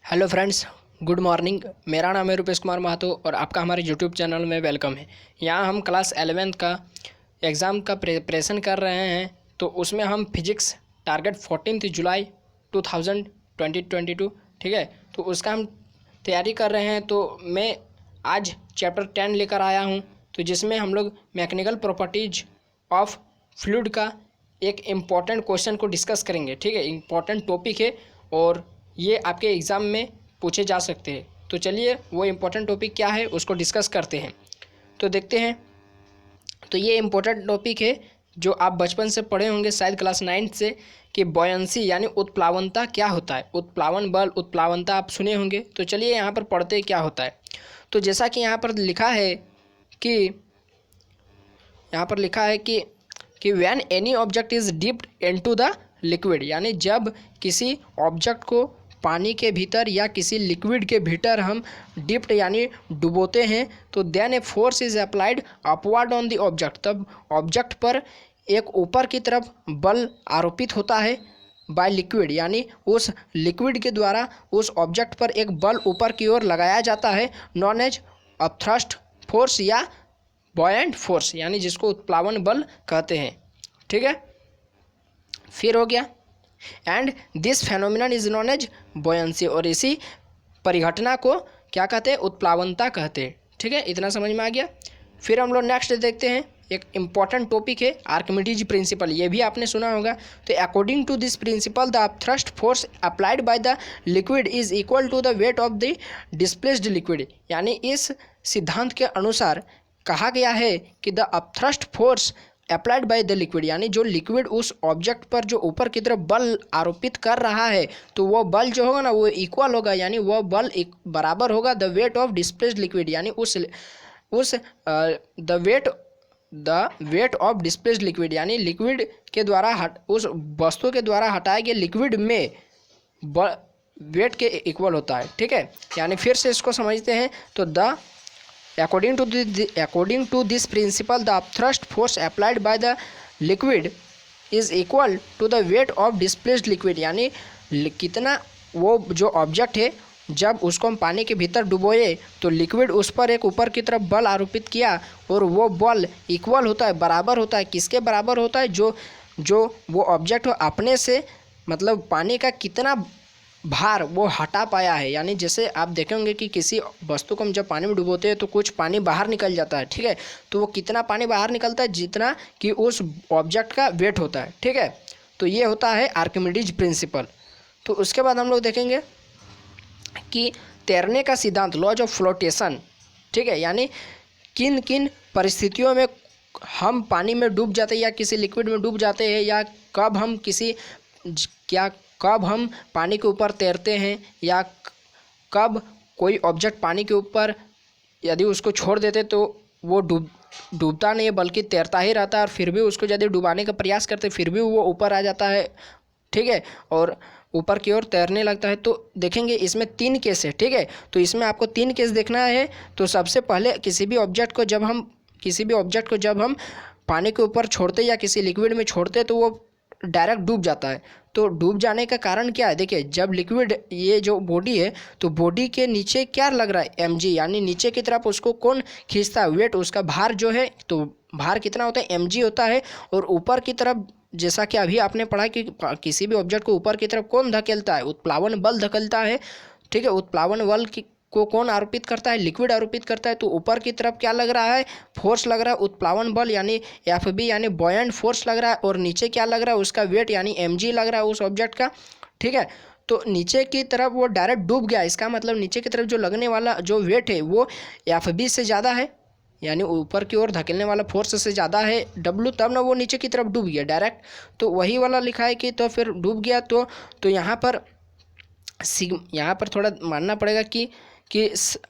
Hello friends, good morning. मेरा नाम है रुपेश कुमार महतो और आपका हमारे यूट्यूब चैनल में वेलकम है। यहाँ हम क्लास 11th का एग्ज़ाम का प्रिपरेशन कर रहे हैं। तो उसमें हम फिजिक्स टारगेट 14 जुलाई 2022 ठीक है, तो उसका हम तैयारी कर रहे हैं। तो मैं आज चैप्टर 10 लेकर आया हूँ, तो जिसमें हम लोग मैकेनिकल प्रॉपर्टीज ऑफ फ्लूइड का एक इम्पॉर्टेंट क्वेश्चन को डिस्कस करेंगे। ठीक है, इम्पॉर्टेंट टॉपिक है और ये आपके एग्ज़ाम में पूछे जा सकते हैं। तो चलिए वो इम्पोर्टेंट टॉपिक क्या है उसको डिस्कस करते हैं। तो देखते हैं। तो ये इम्पोर्टेंट टॉपिक है जो आप बचपन से पढ़े होंगे शायद क्लास 9 से, कि बॉयंसी यानी उत्प्लावनता क्या होता है। उत्प्लावन बल, उत्प्लावनता आप सुने होंगे। तो चलिए यहाँ पर पढ़ते क्या होता है। तो जैसा कि यहाँ पर लिखा है कि when any object is dipped into the liquid, यानी जब किसी ऑब्जेक्ट को पानी के भीतर या किसी लिक्विड के भीतर हम डिप्ड यानी डुबोते हैं, तो then a force is applied upward on the object, तब ऑब्जेक्ट पर एक ऊपर की तरफ बल आरोपित होता है बाय लिक्विड, यानी उस लिक्विड के द्वारा उस ऑब्जेक्ट पर एक बल ऊपर की ओर लगाया जाता है, नॉन एज अपथ्रस्ट फोर्स या बॉयंट फोर्स, यानी जिसको उत्प्लावन बल कहते हैं। ठीक है, फिर हो गया and this phenomenon is known as buoyancy, और इसी परिघटना को क्या कहते हैं, उत्प्लावनता कहते हैं। ठीक है, इतना समझ में आ गया। फिर हम लोग नेक्स्ट देखते हैं, एक इम्पॉर्टेंट टॉपिक है आर्किमिडीज प्रिंसिपल, ये भी आपने सुना होगा। तो according to this principle the upthrust force applied by the liquid is equal to the weight of the displaced liquid, यानी इस सिद्धांत के अनुसार कहा गया है कि the upthrust force applied by the liquid, यानी जो लिक्विड उस ऑब्जेक्ट पर जो ऊपर की तरफ बल आरोपित कर रहा है, तो वो बल जो होगा ना वो इक्वल होगा, यानी वो बल बराबर होगा the weight of displaced liquid, यानी the weight of displaced liquid, यानी लिक्विड के द्वारा उस वस्तु के द्वारा हटाए गए लिक्विड में वेट के इक्वल होता है। ठीक है, यानी फिर से इसको समझते हैं। तो according to this principle the upthrust force applied by the liquid is equal to the weight of displaced liquid, यानी कितना वो जो ऑब्जेक्ट है जब उसको हम पानी के भीतर डुबोए तो लिक्विड उस पर एक ऊपर की तरफ बल आरोपित किया, और वो बल इक्वल होता है, बराबर होता है। किसके बराबर होता है, जो वो ऑब्जेक्ट अपने से मतलब पानी का कितना भार वो हटा पाया है। यानी जैसे आप देखेंगे कि किसी वस्तु को हम जब पानी में डुबोते हैं तो कुछ पानी बाहर निकल जाता है। ठीक है, तो वो कितना पानी बाहर निकलता है, जितना कि उस ऑब्जेक्ट का वेट होता है। ठीक है, तो ये होता है आर्किमिडीज प्रिंसिपल। तो उसके बाद हम लोग देखेंगे कि तैरने का सिद्धांत, लॉज ऑफ फ्लोटेशन। ठीक है, यानी किन किन परिस्थितियों में हम पानी में डूब जाते हैं या किसी लिक्विड में डूब जाते हैं, या कब हम पानी के ऊपर तैरते हैं, या कब कोई ऑब्जेक्ट पानी के ऊपर यदि उसको छोड़ देते तो वो डूबता नहीं है बल्कि तैरता ही रहता है, और फिर भी उसको यदि डुबाने का प्रयास करते फिर भी वो ऊपर आ जाता है। ठीक है, और ऊपर की ओर तैरने लगता है। तो देखेंगे इसमें 3 केस है। ठीक है, तो इसमें आपको 3 केस देखना है। तो सबसे पहले किसी भी ऑब्जेक्ट को जब हम पानी के ऊपर छोड़ते या किसी लिक्विड में छोड़ते तो वो डायरेक्ट डूब जाता है। तो डूब जाने का कारण क्या है, देखिए जब लिक्विड ये जो बॉडी है तो बॉडी के नीचे क्या लग रहा है, mg, यानी नीचे की तरफ उसको कौन खींचता है, वेट, उसका भार जो है, तो भार कितना होता है, mg होता है। और ऊपर की तरफ जैसा कि अभी आपने पढ़ा कि किसी भी ऑब्जेक्ट को ऊपर की तरफ कौन धकेलता है, उत्प्लावन बल धकेलता है। ठीक है, उत्प्लावन बल को कौन आरोपित करता है, लिक्विड आरोपित करता है। तो ऊपर की तरफ क्या लग रहा है, फोर्स लग रहा है, उत्प्लावन बल यानी FB यानी बॉयंट फोर्स लग रहा है, और नीचे क्या लग रहा है, उसका वेट यानी mg लग रहा है उस ऑब्जेक्ट का। ठीक है, तो नीचे की तरफ वो डायरेक्ट डूब गया, इसका मतलब नीचे की तरफ जो लगने वाला जो वेट है वो FB से ज़्यादा है, यानी ऊपर की ओर धकेलने वाला फोर्स से ज़्यादा है W, तब ना वो नीचे की तरफ डूब गया डायरेक्ट। तो वही वाला लिखा है कि तो फिर डूब गया। तो यहाँ पर थोड़ा मानना पड़ेगा कि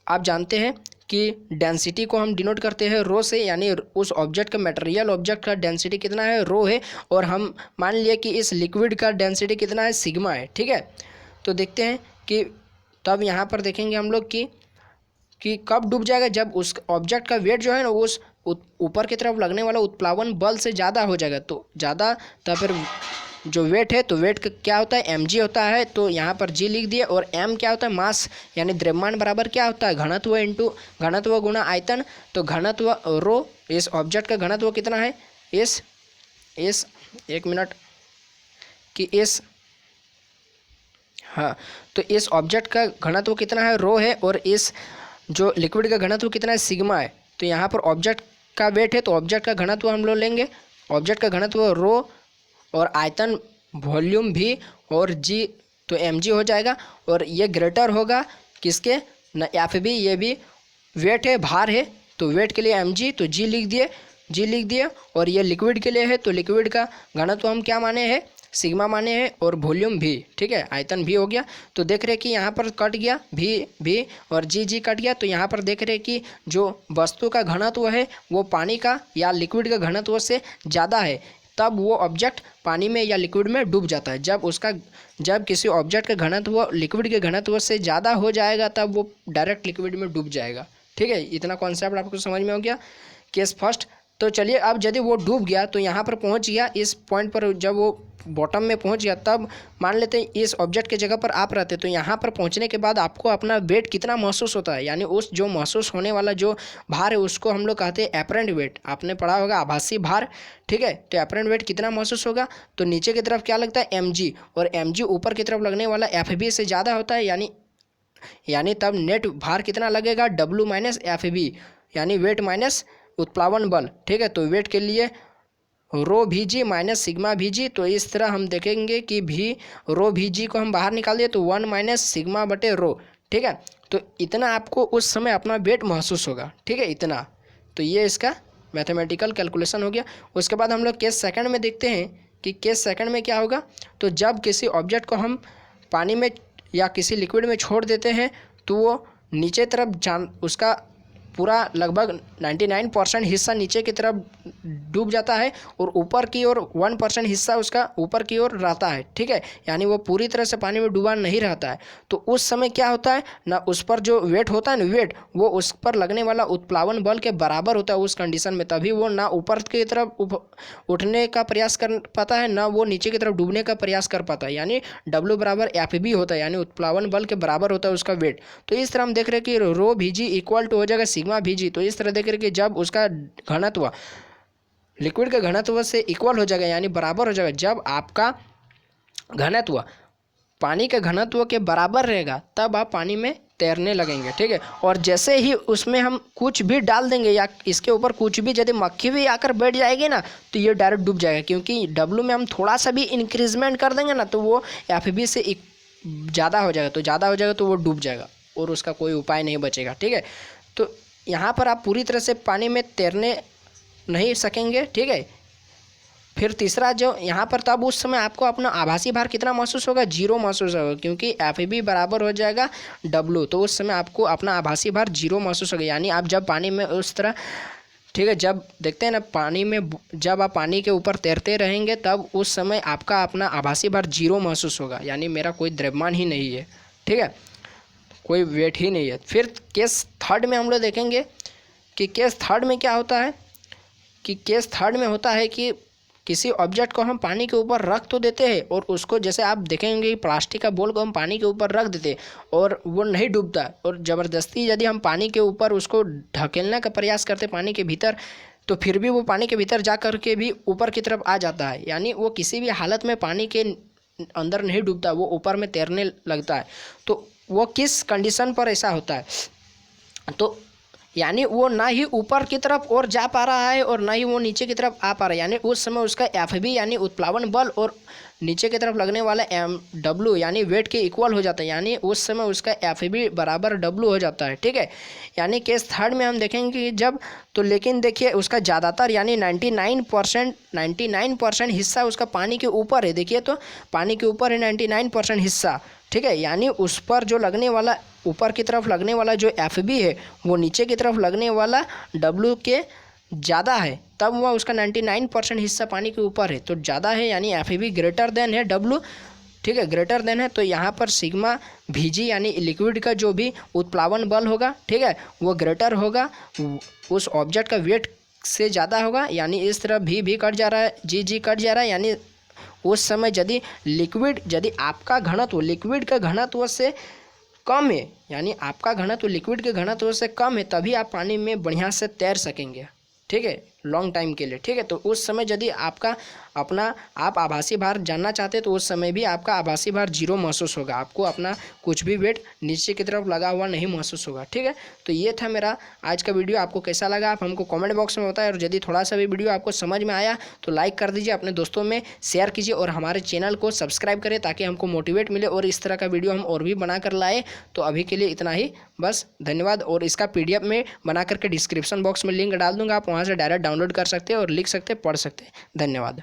आप जानते हैं कि डेंसिटी को हम डिनोट करते हैं रो से, यानी उस ऑब्जेक्ट का, मटेरियल ऑब्जेक्ट का डेंसिटी कितना है, रो है, और हम मान लिए कि इस लिक्विड का डेंसिटी कितना है, सिग्मा है। ठीक है, तो देखते हैं कि तब यहाँ पर देखेंगे हम लोग कि कब डूब जाएगा, जब उस ऑब्जेक्ट का वेट जो है ना उस ऊपर की तरफ लगने वाला उत्प्लावन बल से ज़्यादा हो जाएगा। तो ज़्यादा, तब फिर जो वेट है तो वेट क्या होता है mg होता है, तो यहाँ पर g लिख दिए। और m क्या होता है मास यानी द्रव्यमान बराबर क्या होता है घनत्व इंटू घनत्व गुणा आयतन। तो घनत्व रो, इस ऑब्जेक्ट का घनत्व कितना है इस एक मिनट कि इस हाँ तो इस ऑब्जेक्ट का घनत्व कितना है रो है, और इस जो लिक्विड का घनत्व कितना है सिग्मा है। तो यहाँ पर ऑब्जेक्ट का वेट है तो ऑब्जेक्ट का घनत्व हम लोग लेंगे, ऑब्जेक्ट का घनत्व रो और आयतन वॉल्यूम भी और जी तो mg हो जाएगा। और ये ग्रेटर होगा किसके न Fb, ये भी वेट है भार है तो वेट के लिए mg तो g लिख दिए। और ये लिक्विड के लिए है तो लिक्विड का घनत्व हम क्या माने हैं सिग्मा माने हैं, और वॉल्यूम भी, ठीक है आयतन भी हो गया। तो देख रहे कि यहाँ पर कट गया भी और जी कट गया। तो यहाँ पर देख रहे कि जो वस्तु का घनत्व है वो पानी का या लिक्विड का घनत्व से ज़्यादा है, तब वो ऑब्जेक्ट पानी में या लिक्विड में डूब जाता है। जब किसी ऑब्जेक्ट का घनत्व लिक्विड के घनत्व से ज़्यादा हो जाएगा तब वो डायरेक्ट लिक्विड में डूब जाएगा। ठीक है, इतना कॉन्सेप्ट आपको समझ में हो गया केस फर्स्ट। तो चलिए अब यदि वो डूब गया तो यहाँ पर पहुँच गया इस पॉइंट पर, जब वो बॉटम में पहुँच गया तब मान लेते हैं इस ऑब्जेक्ट के जगह पर आप रहते, तो यहाँ पर पहुँचने के बाद आपको अपना वेट कितना महसूस होता है, यानी उस जो महसूस होने वाला जो भार है उसको हम लोग कहते हैं एपरेंट वेट। आपने पढ़ा होगा आभासी भार, ठीक है। तो एपरेंट वेट कितना महसूस होगा, तो नीचे की तरफ क्या लगता है mg, और mg ऊपर की तरफ लगने वाला fb से ज़्यादा होता है, यानी तब नेट भार कितना लगेगा w माइनस fb, यानी वेट माइनस उत्प्लावन बल। ठीक है, तो वेट के लिए रो भी जी माइनस सिग्मा भी जी। तो इस तरह हम देखेंगे कि भी रो भी जी को हम बाहर निकाल दिए तो 1 माइनस सिग्मा बटे रो। ठीक है, तो इतना आपको उस समय अपना वेट महसूस होगा। ठीक है, इतना। तो ये इसका मैथमेटिकल कैलकुलेशन हो गया। उसके बाद हम लोग केस सेकंड में देखते हैं कि केस सेकंड में क्या होगा। तो जब किसी ऑब्जेक्ट को हम पानी में या किसी लिक्विड में छोड़ देते हैं तो वो नीचे तरफ उसका पूरा लगभग 99% हिस्सा नीचे की तरफ डूब जाता है और ऊपर की ओर 1% हिस्सा उसका ऊपर की ओर रहता है। ठीक है, यानी वो पूरी तरह से पानी में डूबा नहीं रहता है। तो उस समय क्या होता है ना, उस पर जो वेट होता है ना, वेट वो उस पर लगने वाला उत्प्लावन बल के बराबर होता है उस कंडीशन में। तभी वो ना ऊपर की तरफ उठने का प्रयास कर पाता है, ना वो नीचे की तरफ डूबने का प्रयास कर पाता है। यानी W बराबर FB होता है, यानी उत्प्लावन बल के बराबर होता है उसका वेट। तो इस तरह हम देख रहे हैं कि रो भी जी इक्वल टू हो जाएगा सिग्मा भी जी। तो इस तरह देख रहे कि जब उसका घनत्व लिक्विड के घनत्व से इक्वल हो जाएगा, यानी बराबर हो जाएगा। जब आपका घनत्व पानी के घनत्व के बराबर रहेगा तब आप पानी में तैरने लगेंगे। ठीक है, और जैसे ही उसमें हम कुछ भी डाल देंगे या इसके ऊपर कुछ भी यदि मक्खी भी आकर बैठ जाएगी ना तो ये डायरेक्ट डूब जाएगा, क्योंकि W में हम थोड़ा सा भी इंक्रीजमेंट कर देंगे ना तो वो FB से ज़्यादा हो जाएगा। तो ज़्यादा हो जाएगा तो वो डूब जाएगा और उसका कोई उपाय नहीं बचेगा। ठीक है, तो यहाँ पर आप पूरी तरह से पानी में तैरने नहीं सकेंगे। ठीक है, फिर तीसरा जो यहाँ पर तब उस समय आपको अपना आभासी भार कितना महसूस होगा, 0 महसूस होगा, क्योंकि FB बराबर हो जाएगा W। तो उस समय आपको अपना आभासी भार 0 महसूस होगा। यानी आप जब पानी में उस तरह, ठीक है, जब देखते हैं ना पानी में, जब आप पानी के ऊपर तैरते रहेंगे तब उस समय आपका अपना आभासी भार 0 महसूस होगा, यानी मेरा कोई द्रव्यमान ही नहीं है। ठीक है, कोई वेट ही नहीं है। फिर केस थर्ड में हम लोग देखेंगे कि केस थर्ड में क्या होता है, कि केस थर्ड में होता है कि किसी ऑब्जेक्ट को हम पानी के ऊपर रख तो देते हैं और उसको, जैसे आप देखेंगे कि प्लास्टिक का बॉल को हम पानी के ऊपर रख देते और वो नहीं डूबता, और ज़बरदस्ती यदि हम पानी के ऊपर उसको ढकेलने का प्रयास करते पानी के भीतर, तो फिर भी वो पानी के भीतर जा कर के भी ऊपर की तरफ आ जाता है। यानी वो किसी भी हालत में पानी के अंदर नहीं डूबता, वो ऊपर में तैरने लगता है। तो वो किस कंडीशन पर ऐसा होता है, तो यानी वो ना ही ऊपर की तरफ और जा पा रहा है और ना ही वो नीचे की तरफ आ पा रहा है। यानी उस समय उसका FB यानी उत्प्लावन बल और नीचे की तरफ लगने वाला W यानी वेट के इक्वल हो जाता है। यानी उस समय उसका FB बराबर W हो जाता है। ठीक है, यानी केस थर्ड में हम देखेंगे कि जब, तो लेकिन देखिए उसका ज़्यादातर यानी 99% हिस्सा उसका पानी के ऊपर है। देखिए तो पानी के ऊपर है 99% हिस्सा। ठीक है, यानी उस पर जो लगने वाला, ऊपर की तरफ लगने वाला जो FB है वो नीचे की तरफ लगने वाला W के ज़्यादा है, तब वह उसका 99% हिस्सा पानी के ऊपर है, तो ज़्यादा है, यानी FB ग्रेटर देन है W। ठीक है, ग्रेटर देन है, तो यहाँ पर सिग्मा VG यानी लिक्विड का जो भी उत्प्लावन बल होगा, ठीक है, वो ग्रेटर होगा, उस ऑब्जेक्ट का वेट से ज़्यादा होगा। यानी इस तरह भी कट जा रहा है, जी कट जा रहा है, यानी उस समय यदि आपका घनत्व लिक्विड के घनत्व से कम है, यानी आपका घनत्व लिक्विड के घनत्व से कम है, तभी आप पानी में बढ़िया से तैर सकेंगे, ठीक है, लॉन्ग टाइम के लिए, ठीक है। तो उस समय यदि आप आभासी भार जानना चाहते हैं तो उस समय भी आपका आभासी भार 0 महसूस होगा, आपको अपना कुछ भी वेट नीचे की तरफ लगा हुआ नहीं महसूस होगा, ठीक है। तो ये था मेरा आज का वीडियो। आपको कैसा लगा आप हमको कमेंट बॉक्स में बताएं, और यदि थोड़ा सा भी वीडियो आपको समझ में आया तो लाइक कर दीजिए, अपने दोस्तों में शेयर कीजिए और हमारे चैनल को सब्सक्राइब करें ताकि हमको मोटिवेट मिले और इस तरह का वीडियो हम और भी बना कर लाए। तो अभी के लिए इतना ही, बस धन्यवाद। और इसका PDF में बना करके डिस्क्रिप्शन बॉक्स में लिंक डाल दूंगा, आप वहाँ से डायरेक्ट डाउनलोड कर सकते हैं और लिख सकते हैं, पढ़ सकते हैं। धन्यवाद।